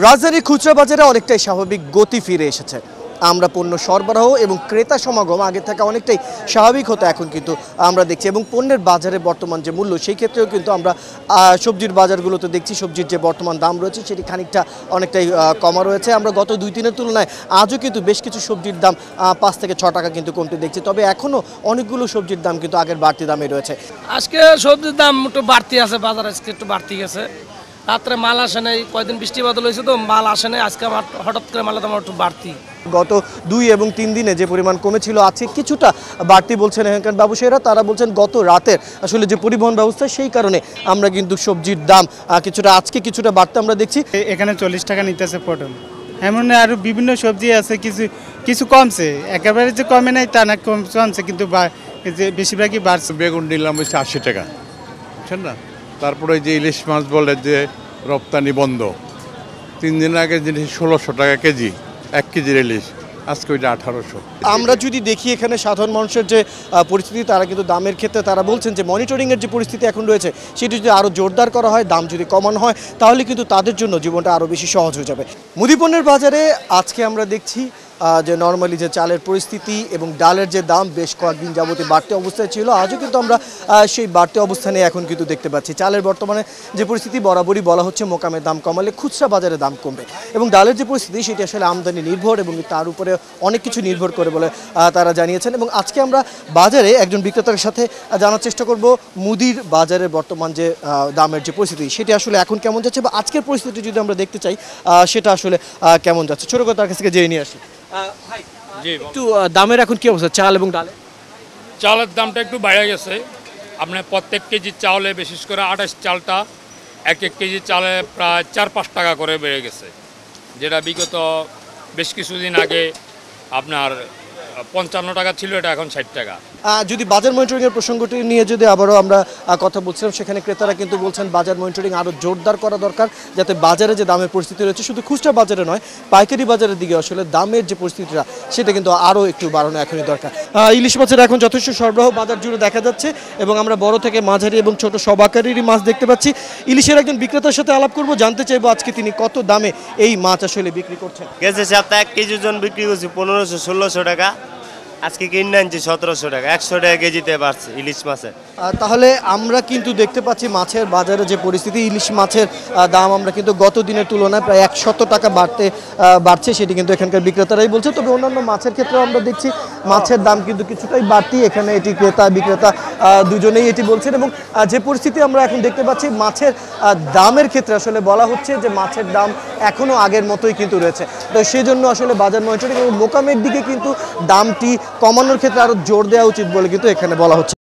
রাজধানীর খুচরা বাজারে অনেকটাই স্বাভাবিক গতি ফিরে এসেছে। আমরা পণ্য সরবরাহ এবং ক্রেতা সমাগম আগে থেকে অনেকটাই স্বাভাবিক হতো এখন কিন্তু আমরা দেখছি, এবং পণ্যের বাজারে বর্তমান যে মূল্য সেই ক্ষেত্রেও কিন্তু আমরা সবজির বাজারগুলোতে দেখছি সবজির যে বর্তমান দাম রয়েছে সেটি খানিকটা অনেকটাই কমা রয়েছে। আমরা গত 2-3 তুলনায় আজও কিন্তু বেশ কিছু সবজির দাম 5 থেকে 6 টাকা কিন্তু কমতে দেখছি, তবে এখনও অনেকগুলো সবজির দাম কিন্তু আগের বাড়তি দামে রয়েছে। আজকে সবজির দাম একটু বাড়তি আছে, বাজার আজকে একটু বাড়তি গেছে। রাত্রে মাল আসে নাই, কয়েকদিন বৃষ্টি বাদল হয়েছে তো মাল আসে নাই, আজকে আমার হঠাৎ করে মালের দাম একটু বাড়তি। গত 2 এবং 3 দিনে যে পরিমাণ কমেছিল আজকে কিছুটা বাড়তি বলছেন এখানকার ব্যবসায়ীরা। তারা বলছেন গত রাতের আসলে যে পরিবহন ব্যবস্থা সেই কারণে আমরা কিন্তু সবজির দাম কিছুটা আজকে কিছুটা বাড়তে আমরা দেখছি। এখানে 40 টাকা নিতেছে পটল, এমন আরও বিভিন্ন সবজি আছে, কিছু কিছু কমছে, একেবারে যে কমে নাই তা না, কমছে কিন্তু বেশিরভাগই বাড়ছে। বেগুন নিলাম হচ্ছে 80 টাকা, বুঝছেন না। তারপরে যে ইলিশ মাছ বলে যে রপ্তানি বন্ধ, 3 দিন আগে জিনিস 1600 টাকা কেজি, 1 কেজির ইলিশ, আজকে ওইটা 1800। আমরা যদি দেখি এখানে সাধারণ মানুষের যে পরিস্থিতি, তারা কিন্তু দামের ক্ষেত্রে তারা বলছেন যে মনিটরিংয়ের যে পরিস্থিতি এখন রয়েছে সেটি যদি আরও জোরদার করা হয়, দাম যদি কমানো হয় তাহলে কিন্তু তাদের জন্য জীবনটা আরও বেশি সহজ হয়ে যাবে। মুদিপণ্যের বাজারে আজকে আমরা দেখছি যে নর্মালি যে চালের পরিস্থিতি এবং ডালের যে দাম বেশ কয়েকদিন যাবতীয় বাড়তি অবস্থায় ছিল, আজও কিন্তু আমরা সেই বাড়তি অবস্থানে এখন কিন্তু দেখতে পাচ্ছি। চালের বর্তমানে যে পরিস্থিতি, বরাবরই বলা হচ্ছে মোকামের দাম কমালে খুচরা বাজারে দাম কমবে, এবং ডালের যে পরিস্থিতি সেটি আসলে আমদানি নির্ভর এবং তার উপরে অনেক কিছু নির্ভর করে বলে তারা জানিয়েছেন। এবং আজকে আমরা বাজারে একজন বিক্রেতার সাথে জানার চেষ্টা করব মুদির বাজারের বর্তমান যে দামের যে পরিস্থিতি সেটি আসলে এখন কেমন যাচ্ছে, বা আজকের পরিস্থিতি যদি আমরা দেখতে চাই সেটা আসলে কেমন যাচ্ছে। ছোট করে তার কাছ থেকে জেনে নিয়ে আসি। একটু দামের এখন কি অবস্থা চাল এবং ডালে? চালের দামটা একটু বেড়ে গেছে। আপনার প্রত্যেক কেজি চাউলে বিশেষ করে 28 চালটা 1 কেজি চালে প্রায় 4-5 টাকা করে বেড়ে গেছে, যেটা বিগত বেশ কিছুদিন আগে আপনার 55 টাকা ছিল, এটা এখন 60 টাকা। যদি বাজার মনিটরিংয়ের প্রসঙ্গটি নিয়ে যদি আবারও আমরা কথা বলছিলাম, সেখানে ক্রেতারা কিন্তু বলছেন বাজার মনিটরিং আরও জোরদার করা দরকার, যাতে বাজারে যে দামের পরিস্থিতি রয়েছে শুধু খুচরা বাজারে নয় পাইকারি বাজারের দিকে আসলে দামের যে পরিস্থিতিটা সেটা কিন্তু আরও একটু বাড়ানো এখনই দরকার। ইলিশ মাছের এখন যথেষ্ট সরবরাহ বাজার জুড়ে দেখা যাচ্ছে, এবং আমরা বড় থেকে মাঝারি এবং ছোট সব আকারেরই মাছ দেখতে পাচ্ছি। ইলিশের একজন বিক্রেতার সাথে আলাপ করব, জানতে চাইবো আজকে তিনি কত দামে এই মাছ আসলে বিক্রি করছেন। গেছে সপ্তাহে 1 কেজি ওজন বিক্রি করছি 1500-1600 টাকা, আজকে কিনে আনছি 1700 টাকা, 100 টাকা কেজিতে বাড়ছে ইলিশ মাছের। তাহলে আমরা কিন্তু দেখতে পাচ্ছি মাছের বাজারে যে পরিস্থিতি, ইলিশ মাছের দাম আমরা কিন্তু গত দিনের তুলনায় প্রায় 100 টাকা বাড়ছে, সেটি কিন্তু এখানকার বিক্রেতারাই বলছে। তবে অন্যান্য মাছের ক্ষেত্রেও আমরা দেখছি মাছের দাম কিন্তু কিছুটাই বাড়তি, এখানে এটি ক্রেতা বিক্রেতা দুজনেই এটি বলছেন। এবং যে পরিস্থিতি আমরা এখন দেখতে পাচ্ছি মাছের দামের ক্ষেত্রে আসলে বলা হচ্ছে যে মাছের দাম এখনও আগের মতোই কিন্তু রয়েছে, তো সেই জন্য আসলে বাজার মনিটরিং এবং মোকামের দিকে কিন্তু দামটি কমানোর ক্ষেত্রে আরও জোর দেওয়া উচিত বলে কিন্তু এখানে বলা হচ্ছে।